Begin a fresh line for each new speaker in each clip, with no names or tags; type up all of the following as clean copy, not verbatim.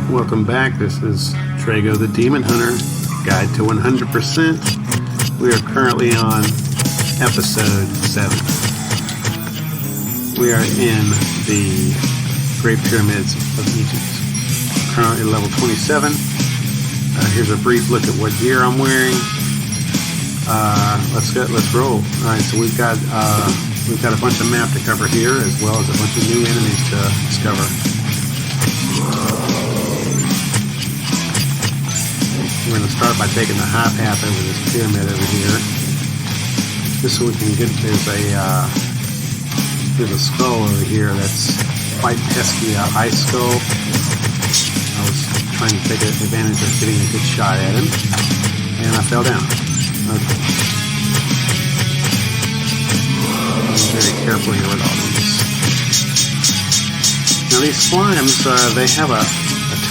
Welcome back. This is Jrago the Demon Hunter, Guide to 100%. We are currently on episode 7. We are in the Great Pyramids of Egypt. Currently level 27. Here's a brief look at what gear I'm wearing. Let's roll. Alright, so we've got a bunch of map to cover here, as well as a bunch of new enemies to discover. We're going to start by taking the high path over this pyramid over here, just so we can get. There's a skull over here that's quite pesky, ice skull. I was trying to take advantage of getting a good shot at him, and I fell down. Okay. I'm very careful here with all these. Now these slimes, they have a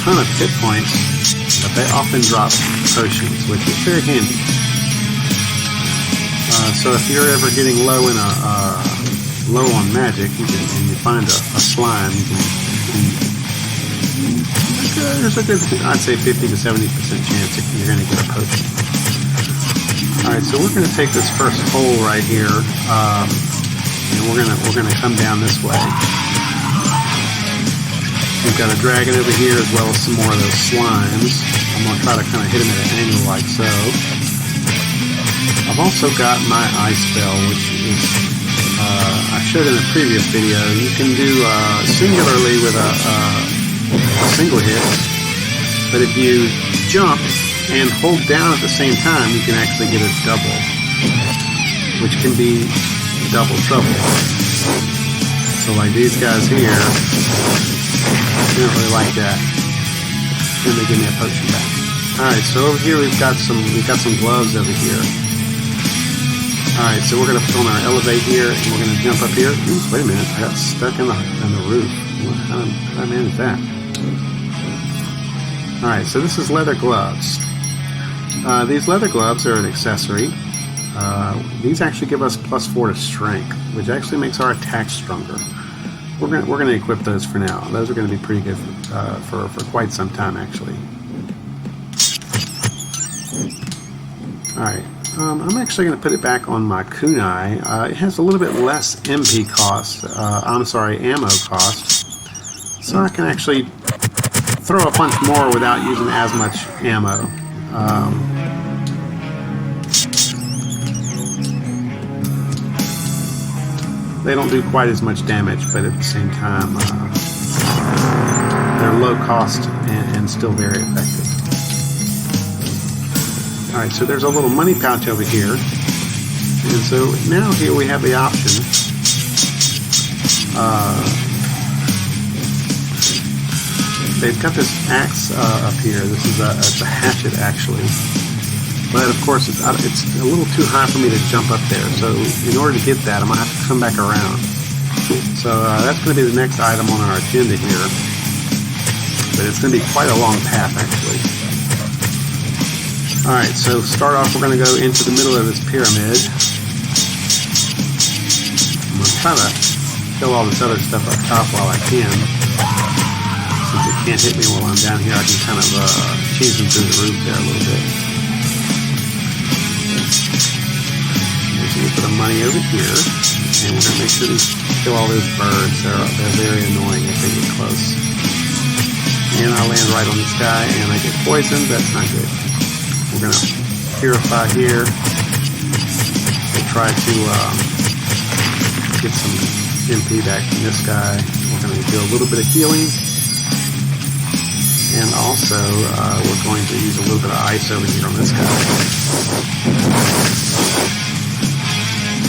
ton of hit points, but they often drop potions, which is very handy. So if you're ever getting low in low on magic, and you find a slime, there's a good, I'd say 50 to 70% chance that you're going to get a potion. All right, so we're going to take this first hole right here, and we're going to come down this way. We've got a dragon over here, as well as some more of those slimes. I'm going to try to kind of hit him at an angle like so. I've also got my ice spell, which is, I showed in a previous video. You can do singularly with a single hit, but if you jump and hold down at the same time, you can actually get a double, which can be double trouble. So like these guys here, I don't really like that. Then they give me a potion back. Alright, so over here we've got some gloves over here. Alright, so we're gonna put on our elevate here, and we're gonna jump up here. Ooh, wait a minute, I got stuck in the roof. How did I manage that? Alright, so this is leather gloves. These leather gloves are an accessory. These actually give us +4 to strength, which actually makes our attack stronger. We're gonna equip those for now. Those are gonna be pretty good for quite some time, actually. All right, I'm actually gonna put it back on my kunai. It has a little bit less MP cost. Ammo cost, so I can actually throw a punch more without using as much ammo. They don't do quite as much damage, but at the same time, they're low cost and still very effective. Alright, so there's a little money pouch over here. And so now here we have the option. They've got this axe up here. This is it's a hatchet, actually. But of course, it's a little too high for me to jump up there. So in order to get that, I'm going to have to come back around. So that's going to be the next item on our agenda here. But it's going to be quite a long path, actually. Alright, so start off, we're going to go into the middle of this pyramid. I'm going to try to kill all this other stuff up top while I can. Since it can't hit me while I'm down here, I can kind of cheese them through the roof there a little bit. There's a little bit of money over here, and we're going to make sure to kill all those birds. They're very annoying if they get close. And I land right on this guy, and I get poisoned. That's not good. We're going to purify here. We'll try to get some MP back from this guy. We're going to do a little bit of healing. And also, we're going to use a little bit of ice over here on this guy.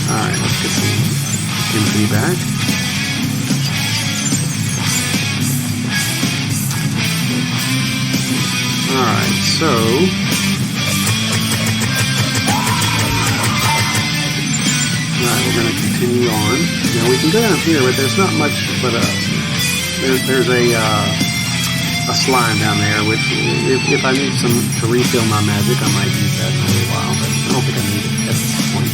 Alright, let's get some MP back. Alright, so we're going to continue on. Now we can go down here, but there's not much, but there's a slime down there, which if I need some to refill my magic, I might use that in a little while, but I don't think I need it at this point.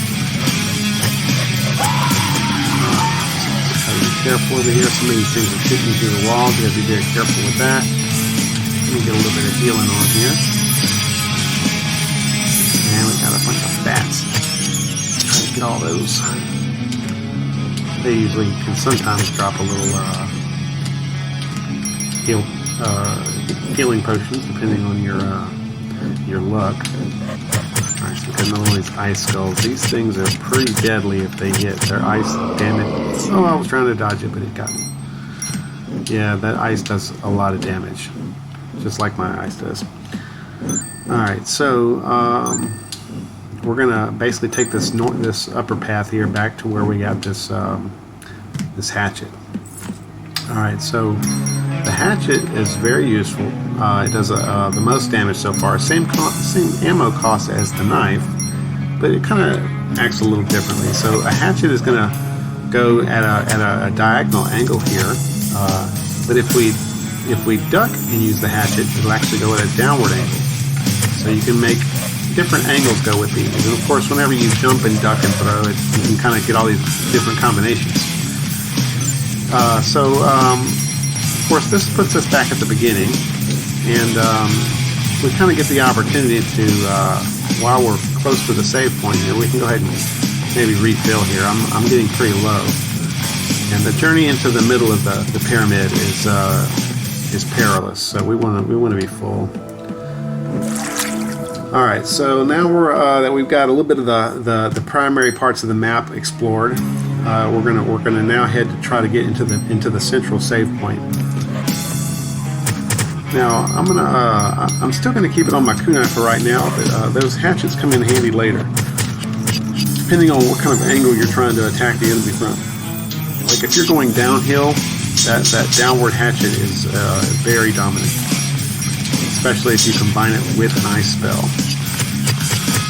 Gotta be careful over here. Some of these things are shooting through the wall. You gotta be very careful with that. me get a little bit of healing on here. And we got a bunch of bats. Try to get all those. They usually can sometimes drop a little healing potions depending on your luck. Alright, so we got another one of these ice skulls. These things are pretty deadly if they hit. They're ice damage. Oh, I was trying to dodge it, but it got me. Yeah, that ice does a lot of damage, just like my ice does. Alright, so we're gonna basically take this upper path here back to where we got this this hatchet. Alright, so the hatchet is very useful. It does the most damage so far. Same ammo cost as the knife, but it kind of acts a little differently. So a hatchet is going to go at a diagonal angle here, but if we duck and use the hatchet, it'll actually go at a downward angle. So you can make different angles go with these. And of course, whenever you jump and duck and throw, you can kind of get all these different combinations. Of course, this puts us back at the beginning, and we kind of get the opportunity to, while we're close to the save point here, we can go ahead and maybe refill here. I'm getting pretty low, and the journey into the middle of the pyramid is perilous. So we want to be full. All right, so now that we've got a little bit of the primary parts of the map explored, we're gonna now head to try to get into the central save point. Now I'm still gonna keep it on my kunai for right now, but those hatchets come in handy later, depending on what kind of angle you're trying to attack the enemy from. Like if you're going downhill, that downward hatchet is very dominant, especially if you combine it with an ice spell.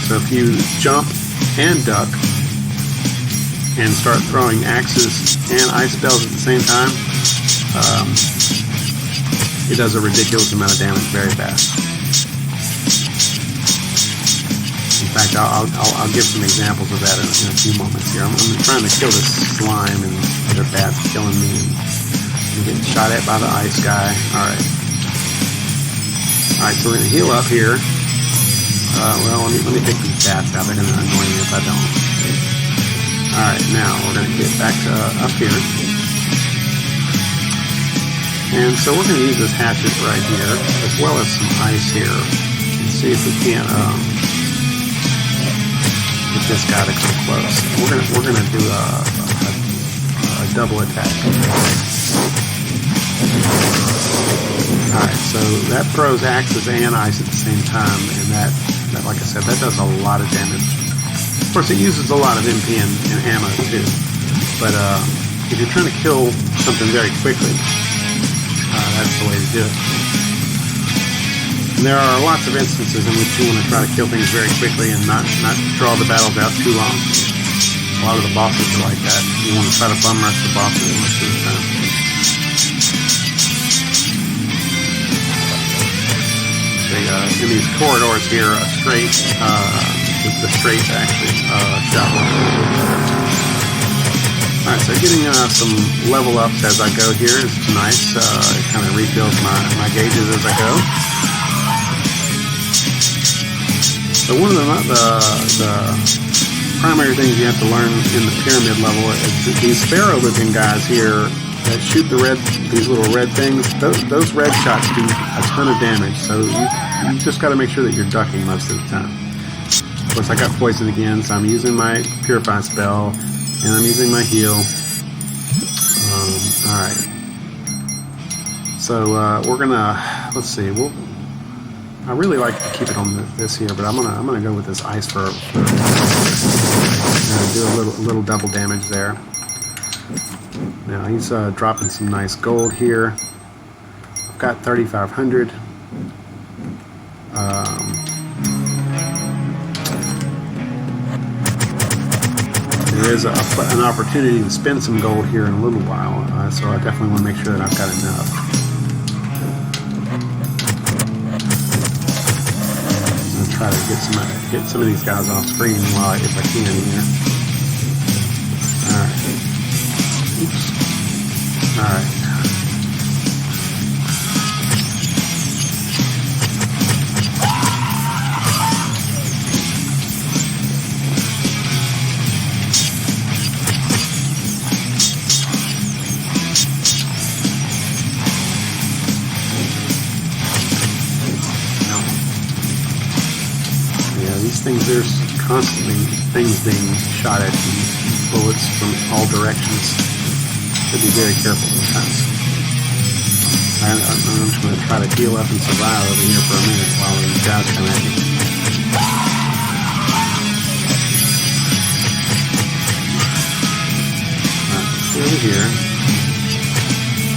So if you jump and duck and start throwing axes and ice spells at the same time, it does a ridiculous amount of damage very fast. In fact, I'll give some examples of that in a few moments here. I'm trying to kill this slime, and the bat's killing me. I'm getting shot at by the ice guy. Alright, so we're going to heal up here. Well, let me take these bats out. They're going to annoy me if I don't. Alright, now we're going to get back to up here. And so we're going to use this hatchet right here, as well as some ice here, and see if we can't get this guy to come close. We're gonna do a double attack. All right, so that throws axes and ice at the same time, and that like I said, that does a lot of damage. Of course, it uses a lot of MP and ammo too. But if you're trying to kill something very quickly, that's the way to do it. And there are lots of instances in which you want to try to kill things very quickly and not draw the battles out too long. A lot of the bosses are like that. You want to try to bum rush the bosses most of the time. In these corridors here, a straight, the straight actually shot one. Alright, so getting some level ups as I go here is nice. It kind of refills my gauges as I go. So one of the primary things you have to learn in the pyramid level is that these sparrow-looking guys here that shoot these little red things, those red shots do a ton of damage. So you just got to make sure that you're ducking most of the time. Of course, I got poison again, so I'm using my purify spell. And I'm using my heal. Alright. So we're gonna, let's see, I really like to keep it on this here, but I'm gonna go with this ice for do a little double damage there. Now he's dropping some nice gold here. I've got 3,500. There is an opportunity to spend some gold here in a little while, so I definitely want to make sure that I've got enough. I'm going to try to get some of these guys off screen if I can here. Alright. Oops. Alright. there's constantly things being shot at you, bullets from all directions. So be very careful sometimes. I'm just going to try to heal up and survive over here for a minute while these guys come at me. Over here.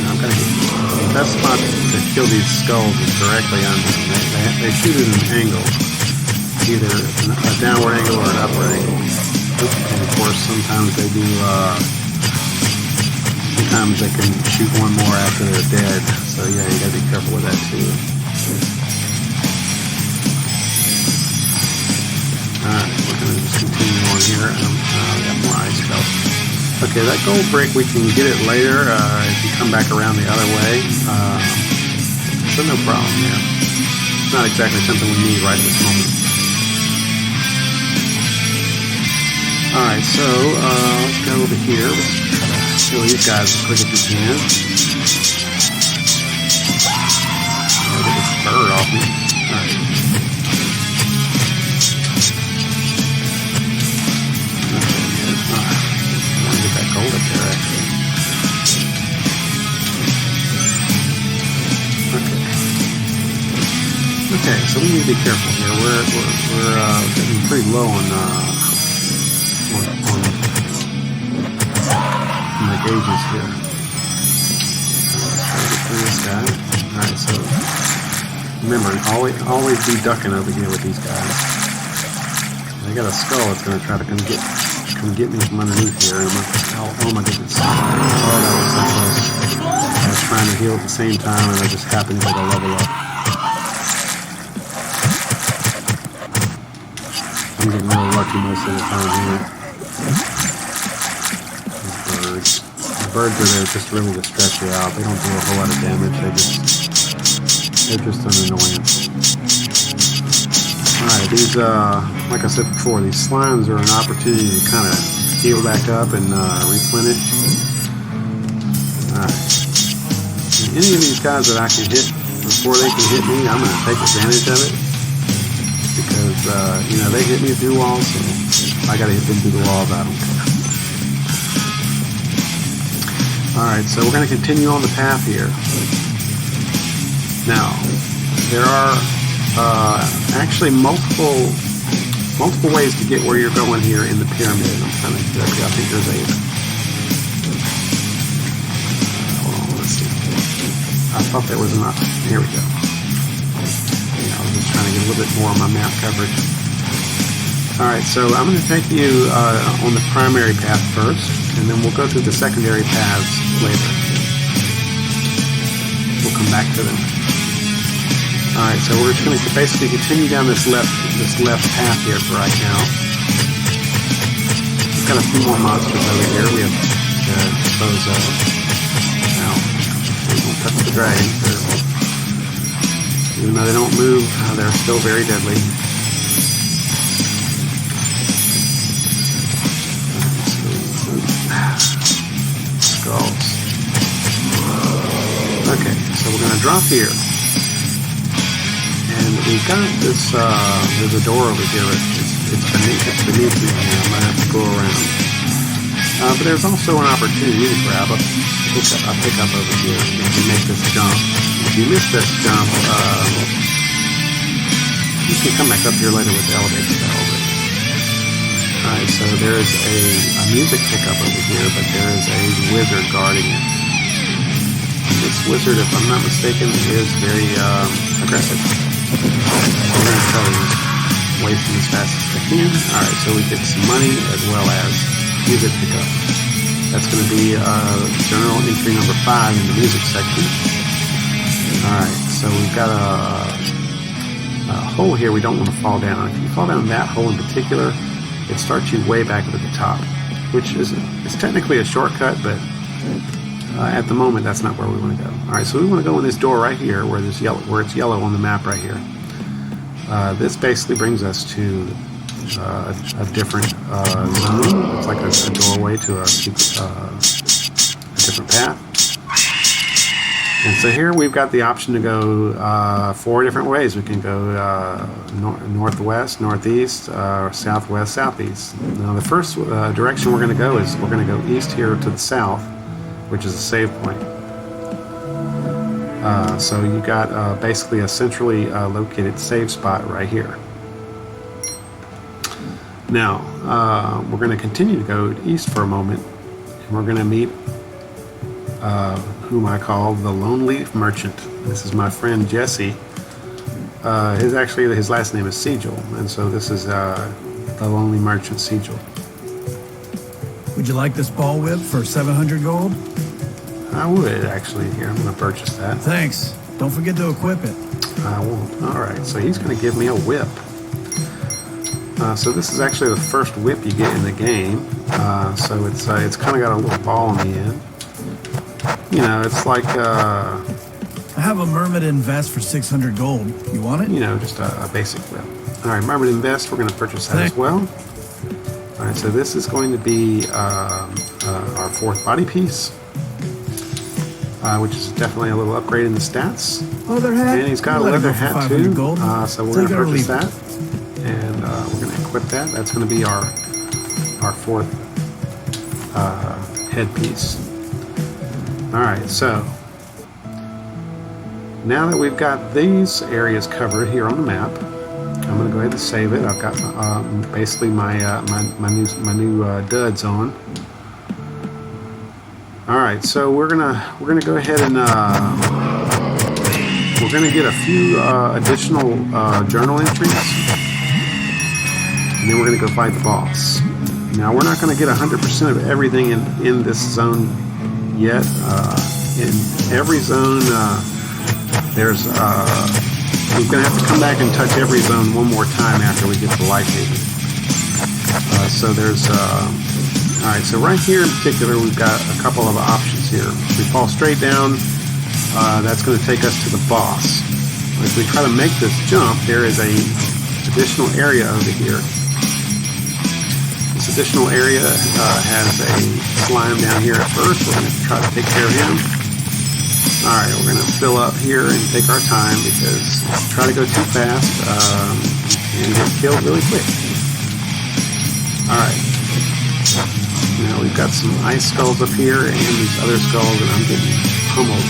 Now I'm gonna get the best spot to kill these skulls is directly under them. They shoot at an angle, either a downward angle or an upward angle. And of course, sometimes they do. Sometimes they can shoot one more after they're dead. So yeah, you gotta be careful with that too. Alright, we're gonna just continue on here. I got more ice belt. Okay, that gold brick, we can get it later if you come back around the other way. So no problem there. It's not exactly something we need right this moment. Alright, so let's go over here. Let's try to kill these guys as quick as we can. I'll get this bird off me. Alright. Gold up there, actually. Okay, so we need to be careful here. We're getting pretty low on the gauges here. Let's try to get through this guy. Alright, so remember, always be ducking over here with these guys. They got a skull that's going to try to come get me from underneath here. Oh my goodness. Oh, that was so close. I was trying to heal at the same time and I just happened to get a level up. I'm getting really lucky most of the time here. These birds. The birds are there just really to stretch you out. They don't do a whole lot of damage. They're just an annoyance. Alright, these, like I said before, these slimes are an opportunity to kind of heal back up and replenish. Alright. Any of these guys that I can hit before they can hit me, I'm going to take advantage of it. Because, you know, they hit me through walls, so I got to hit them through the walls. I don't care. Alright, so we're going to continue on the path here. Now, there are actually multiple ways to get where you're going here in the pyramid. I'm trying to I think there's a hold on, let's see. I thought there was an option. Here we go. Yeah, I was just trying to get a little bit more on my map coverage. Alright, so I'm going to take you on the primary path first, and then we'll go through the secondary paths later. We'll come back to them. Alright, so we're just going to basically continue down this left path here for right now. We've got a few more monsters over here we have to dispose of. Now, we won't touch the dragons. Even though they don't move, they're still very deadly. Skulls. Okay, so we're going to drop here. And we've got this, there's a door over here. It's beneath me. I'm going to have to go around. But there's also an opportunity to grab a pickup over here if you make this jump. If you miss this jump, you can come back up here later with the elevator spell. Alright, so there's a music pickup over here, but there is a wizard guarding it. This wizard, if I'm not mistaken, is very aggressive. We're going to try to waste them as fast as I can. Alright, so we get some money as well as music pickup. That's going to be journal entry number 5 in the music section. Alright, so we've got a hole here we don't want to fall down. If you fall down that hole in particular, it starts you way back up at the top, which is technically a shortcut, but at the moment that's not where we want to go. Alright, so we want to go in this door right here where it's yellow on the map right here. This basically brings us to a different zone. It's like a doorway to a different path. And so here we've got the option to go 4 different ways. We can go northwest, northeast, southwest, southeast. Now the first direction we're going to go is we're going to go east here to the south, which is a save point. So you got basically a centrally located save spot right here. Now we're going to continue to go east for a moment, and we're going to meet whom I call the Lonely Merchant. This is my friend Jesse. His last name is SEIDULE, and so this is the Lonely Merchant SEIDULE.
Would you like this ball whip for 700 gold?
I would actually. Here, I'm going to purchase that.
Thanks. Don't forget to equip it.
I won't. All right, so he's going to give me a whip. So this is actually the first whip you get in the game. So it's kind of got a little ball on the end. You know, it's like
I have a MYRMIDON vest for 600 gold. You want it?
You know, just a basic whip. All right, MYRMIDON vest. We're going to purchase that as well. All right, so this is going to be our 4th body piece, which is definitely a little upgrade in the stats.
Leather hat.
And he's got a leather hat too.
Gold.
So we're going to purchase that, and we're going to equip that. That's going to be our 4th headpiece. Alright, so now that we've got these areas covered here on the map, I'm going to go ahead and save it. I've got basically my new duds on. Alright, so we're gonna go ahead and we're gonna get a few additional journal entries, and then we're gonna go fight the boss. Now we're not going to get 100% of everything in this zone yet. In every zone, we're going to have to come back and touch every zone one more time after we get the life haven. So there's, alright, so right here in particular, we've got a couple of options here. If we fall straight down, that's going to take us to the boss. If we try to make this jump, there is a additional area over here. This additional area has a slime down here at first. We're going to try to take care of him. Alright, we're going to fill up here and take our time, because try to go too fast and get killed really quick. Alright. Now we've got some ice skulls up here and these other skulls, and I'm getting pummeled.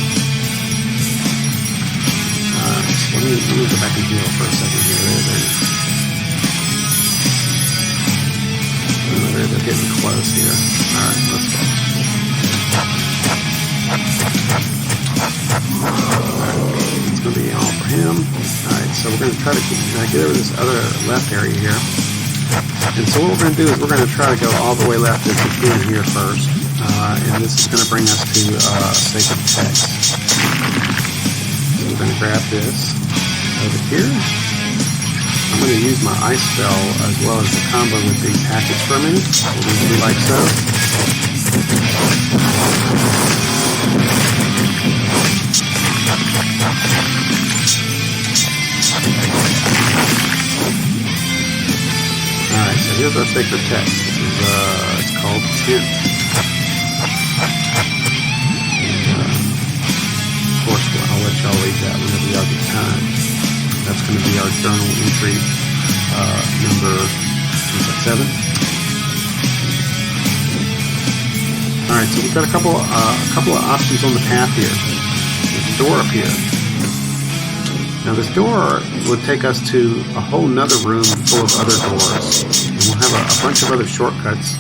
So let me go back and heal for a second here. They're getting close here. Alright, let's go. It's going to be all for him. Alright, so we're going to try to get over this other left area here. And so what we're going to do is we're going to try to go all the way left as we can here first. And this is going to bring us to sacred text. So we're going to grab this over here. I'm going to use my ice spell as well as the combo with these hatchets for a minute. We're going to do like so. Alright, so here's our sacred text. This is, it's called Tent. And, of course, I'll let y'all read that whenever y'all get time. That's going to be our journal entry number 7. Alright, so we've got a couple of options on the path here. There's a door up here. Now this door would take us to a whole nother room full of other doors. And we'll have a bunch of other shortcuts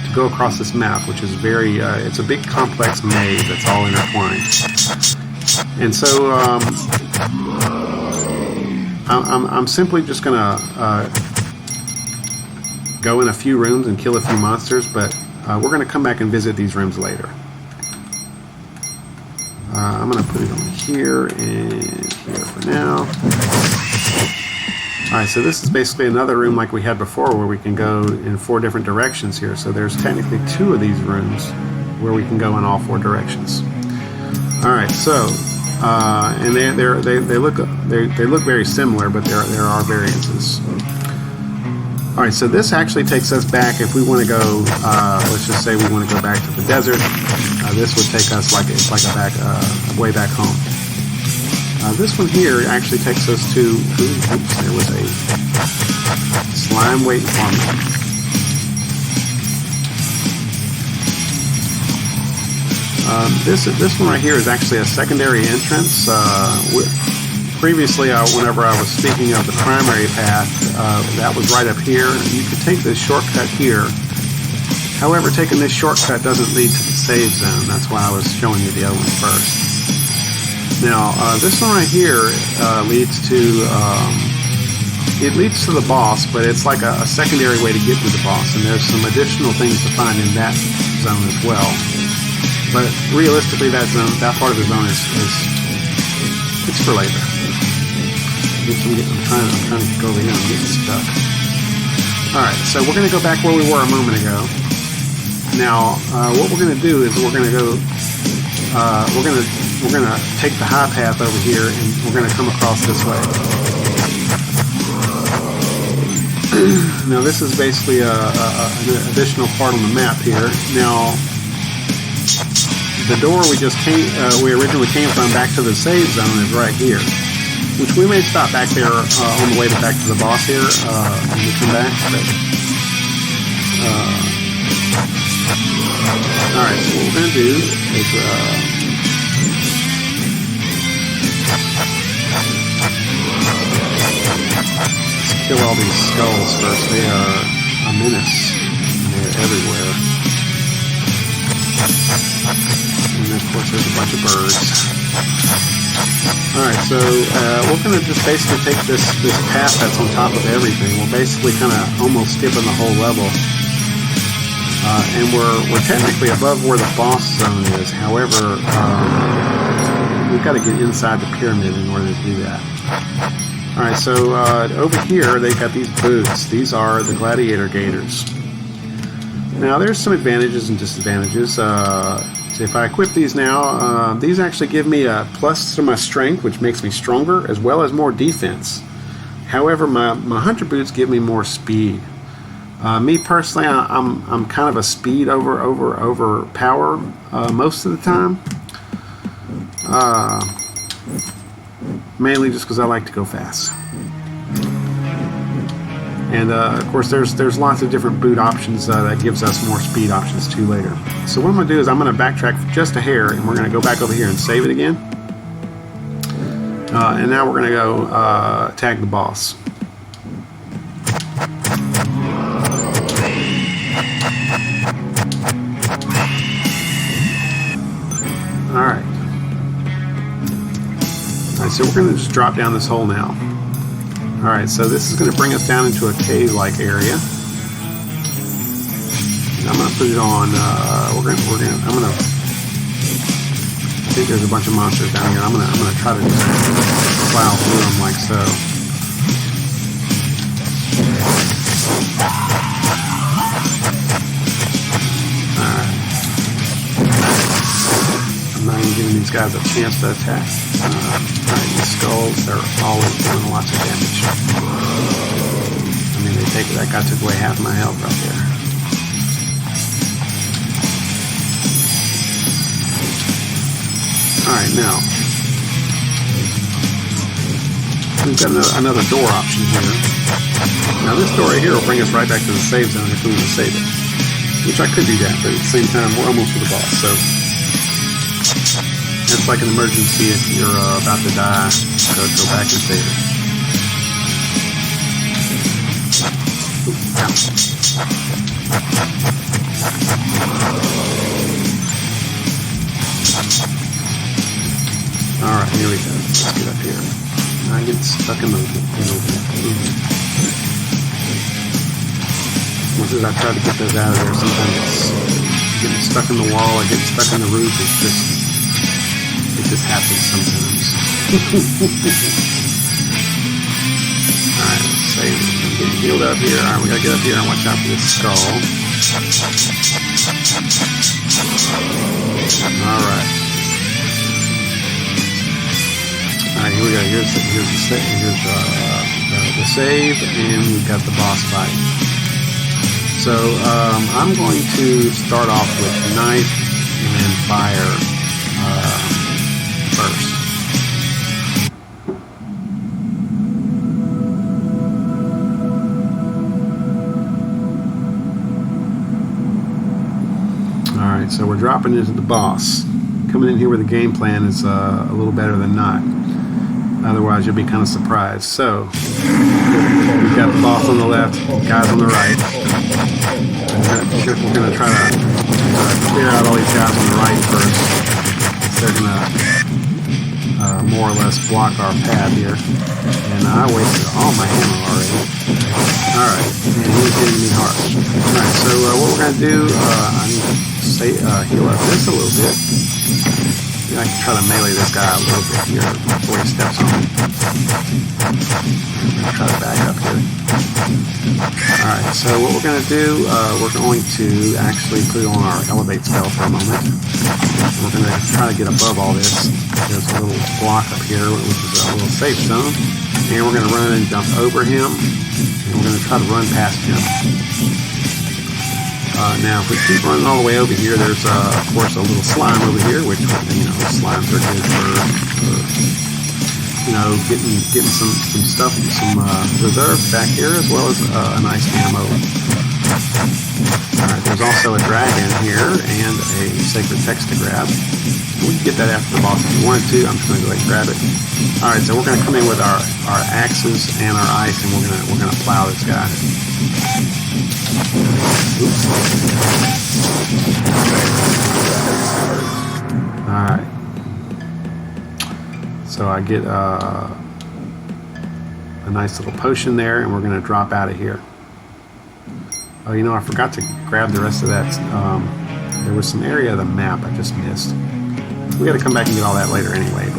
to go across this map, which is very, it's a big complex maze that's all intertwined. And so, I'm simply just going to go in a few rooms and kill a few monsters, but we're going to come back and visit these rooms later. I'm going to put it on here and here for now. Alright, so this is basically another room like we had before, where we can go in 4 different directions here. So there's technically 2 of these rooms where we can go in all 4 directions. Alright, so and they look very similar, but there are variances. Alright, so this actually takes us back if we want to go, let's just say we want to go back to the desert. This would take us like it's like a back, way back home. This one here actually takes us to, oops, there was a slime waiting for me. This one right here is actually a secondary entrance. Previously, whenever I was speaking of the primary path, that was right up here. You could take this shortcut here. However, taking this shortcut doesn't lead to the save zone. That's why I was showing you the other one first. Now, this one right here leads to the boss, but it's like a secondary way to get to the boss, and there's some additional things to find in that zone as well. But realistically, that part of the zone is it's for later. I'm trying to go over here. I'm getting stuck. Alright, so we're going to go back where we were a moment ago. Now, what we're going to do is we're going to take the high path over here, and we're going to come across this way. Now, this is basically an additional part on the map here. Now, the door we originally came from back to the save zone is right here, which we may stop back there on the way back to the boss here when we come back. Alright, so what we're going to do is let's kill all these skulls first. They are a menace. They're everywhere. And of course there's a bunch of birds. Alright, so we're going to just basically take this path that's on top of everything. We're basically kind of almost skipping the whole level. And we're technically above where the boss zone is. However, we've got to get inside the pyramid in order to do that. Alright, so over here they've got these boots. These are the gladiator gaiters. Now there's some advantages and disadvantages. So if I equip these now, these actually give me a plus to my strength, which makes me stronger, as well as more defense. However, my hunter boots give me more speed. Me personally, I'm kind of a speed over power most of the time. Mainly just because I like to go fast. And of course, there's lots of different boot options that gives us more speed options too later. So what I'm going to do is I'm going to backtrack for just a hair, and we're going to go back over here and save it again. And now we're going to go attack the boss. Alright. Alright, so we're going to just drop down this hole now. Alright, so this is going to bring us down into a cave-like area. And I'm going to put it on, I think there's a bunch of monsters down here. I'm going to try to just plow through them like so. Alright. I'm not even giving these guys a chance to attack. Alright, these skulls, they're always doing lots of damage. I mean, that guy took away half my health right there. Alright, now we've got another door option here. Now this door right here will bring us right back to the save zone if we want to save it. Which I could do that, but at the same time we're almost to the boss, so it's like an emergency if you're about to die, go back and save it. Ooh, ow. Alright, here we go. Let's get up here. I get stuck in the Once I try to get those out of there, sometimes it's getting stuck in the wall or getting stuck in the roof. It just happens sometimes. Alright, let's save it. I'm getting healed up here. Alright, we gotta get up here and watch out for this skull. Alright. Alright, here we go. Here's the the save, and we've got the boss fight. So I'm going to start off with knife and fire first. Alright, so we're dropping into the boss. Coming in here with a game plan is a little better than not. Otherwise, you'll be kind of surprised. So, we've got the boss on the left, guys on the right. We're going to try to clear out all these guys on the right first. They're going to more or less block our path here. And I wasted all my ammo already. Alright, and he's hitting me hard. Alright, so what we're going to do, I need to heal up this a little bit. I can try to melee this guy a little bit here before he steps on me. I'm going to try to back up here. Alright, so what we're going to do, we're going to actually put on our elevate spell for a moment. We're going to try to get above all this. There's a little block up here, which is a little safe zone. And we're going to run and jump over him. And we're going to try to run past him. Now, if we keep running all the way over here, there's, of course, a little slime over here, which, slimes are good for getting some stuff, some reserves back here, as well as a nice ammo. Alright, there's also a dragon here, and a sacred text to grab. We can get that after the boss if you wanted to. I'm just going to go ahead and grab it. Alright, so we're going to come in with our axes and our ice, and we're going to plow this guy. Oops. Alright. So I get a nice little potion there, and we're going to drop out of here. Oh, I forgot to grab the rest of that. There was some area of the map I just missed. We got to come back and get all that later anyway.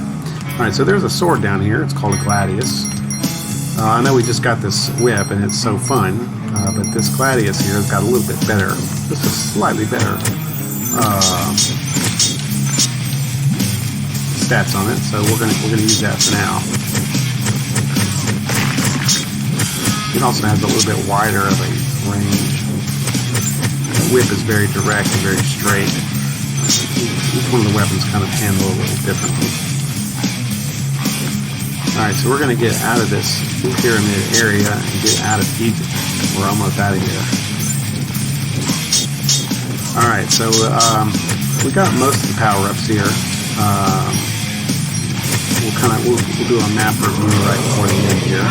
Alright, so there's a sword down here. It's called a GLADIUS. I know we just got this whip, and it's so fun. But this GLADIUS here has got a little bit better, just a slightly better stats on it. So we're gonna use that for now. It also has a little bit wider of a range. The whip is very direct and very straight. Each one of the weapons kind of handle a little differently. Alright, so we're going to get out of this pyramid area and get out of Egypt. We're almost out of here. Alright, so we got most of the power-ups here. We'll do a map review right before the end here.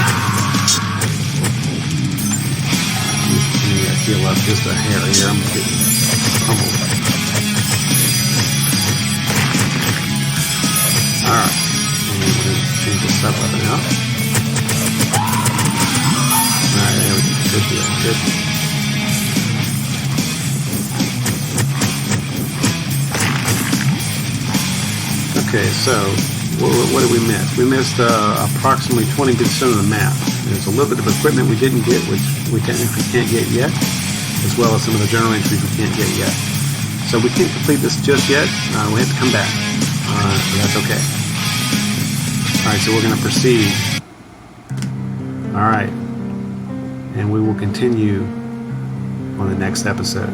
Let me heal up just a hair here. I'm getting pummeled. Alright. Change this up now. Alright, there we go. Good deal. Good. Okay, so what did we miss? We missed approximately 20% of the map. There's a little bit of equipment we didn't get, which we can't get yet, as well as some of the journal entries we can't get yet. So we can't complete this just yet. We have to come back. So that's okay. Alright, so we're going to proceed. Alright. And we will continue on the next episode.